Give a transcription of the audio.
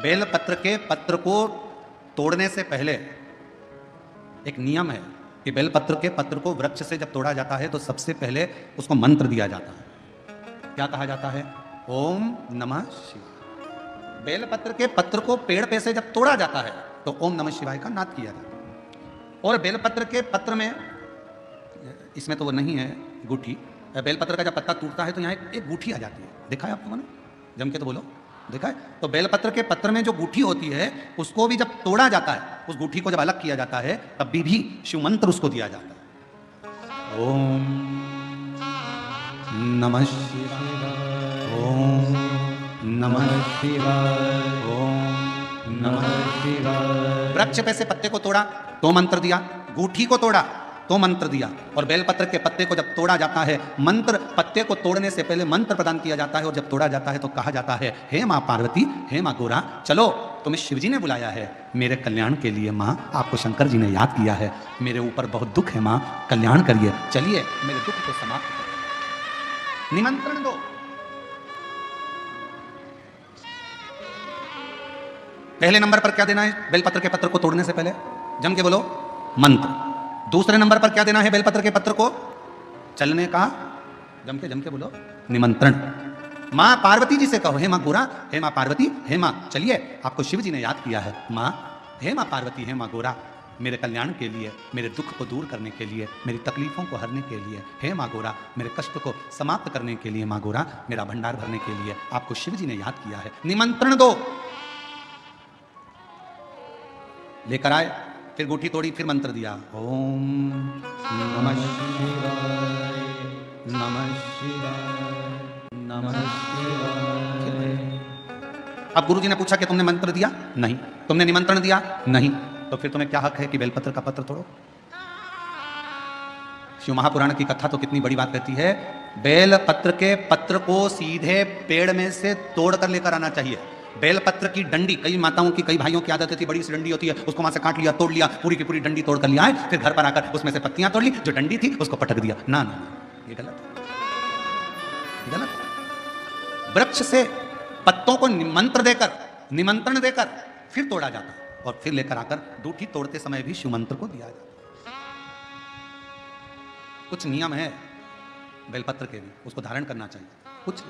बेलपत्र के पत्र को तोड़ने से पहले एक नियम है कि बेलपत्र के पत्र को वृक्ष से जब तोड़ा जाता है तो सबसे पहले उसको मंत्र दिया जाता है। क्या कहा जाता है? ओम नमः शिवाय। बेलपत्र के पत्र को पेड़ पे से जब तोड़ा जाता है तो ओम नमः शिवाय का नाद किया जाता है। और बेलपत्र के पत्र में, इसमें तो वो नहीं है गूठी, बेलपत्र का जब पत्ता टूटता है तो यहाँ एक गूठी आ जाती है। देखा है आप लोगों ने? जम के तो बोलो, देखा है? तो बेलपत्र के पत्र में जो गूठी होती है उसको भी जब तोड़ा जाता है, उस गूठी को जब अलग किया जाता है तब भी शिव मंत्र उसको दिया जाता है। ओम नमः शिवाय, ओम नमः शिवाय, ओम नमः शिवाय। वृक्ष पे से पत्ते को तोड़ा तो मंत्र दिया, गूठी को तोड़ा तो मंत्र दिया, और बेलपत्र के पत्ते को जब तोड़ा जाता है, मंत्र पत्ते को तोड़ने से पहले मंत्र प्रदान किया जाता है, और जब तोड़ा जाता है तो कहा जाता है, हे माँ पार्वती, हे माँ गोरा, चलो तुम्हें शिवजी ने बुलाया है मेरे कल्याण के लिए। माँ, आपको शंकर जी ने याद किया है, मेरे ऊपर बहुत दुख है माँ, कल्याण करिए, चलिए मेरे दुख को समाप्त करिए, निमंत्रण दो। पहले नंबर पर क्या देना है बेलपत्र के पत्र को तोड़ने से पहले? जम के बोलो, मंत्र। दूसरे नंबर पर क्या देना है बेलपत्र के पत्र को चलने का? जम के बोलो, निमंत्रण। माँ पार्वती जी से कहो, हे माँ गोरा, हे माँ पार्वती, हे माँ चलिए, आपको शिव जी ने याद किया है। माँ, हे माँ पार्वती, हे माँ गोरा, मेरे कल्याण के लिए, मेरे दुख को दूर करने के लिए, मेरी तकलीफों को हरने के लिए, हे माँ गोरा, मेरे कष्ट को समाप्त करने के लिए, माँ गोरा, मेरा भंडार भरने के लिए आपको शिव जी ने याद किया है, निमंत्रण दो। लेकर आए, फिर गूठी तोड़ी, फिर मंत्र दिया, ओम नमः शिवाय, नमः शिवाय, नमः शिवाय। अब गुरुजी ने पूछा कि तुमने मंत्र दिया? नहीं। तुमने निमंत्रण दिया? नहीं। तो फिर तुम्हें क्या हक है कि बेलपत्र का पत्र तोड़ो? शिव महापुराण की कथा तो कितनी बड़ी बात कहती है, बेलपत्र के पत्र को सीधे पेड़ में से तोड़ कर लेकर आना चाहिए। बेलपत्र की डंडी, कई माताओं की, कई भाइयों की आदत थी, बड़ी सी डंडी होती है, उसको वहां से काट लिया, तोड़ लिया, पूरी की पूरी डंडी तोड़ कर लिया आए, फिर घर पर आकर उसमें से पत्तियां तोड़ ली, जो डंडी थी उसको पटक दिया। ना ना, ये गलत है, गलत। वृक्ष से पत्तों को निमंत्रण देकर फिर तोड़ा जाता, और फिर लेकर आकर दूठी तोड़ते समय भी शिव मंत्र को दिया जाता। कुछ नियम है बेलपत्र के भी, उसको धारण करना चाहिए, कुछ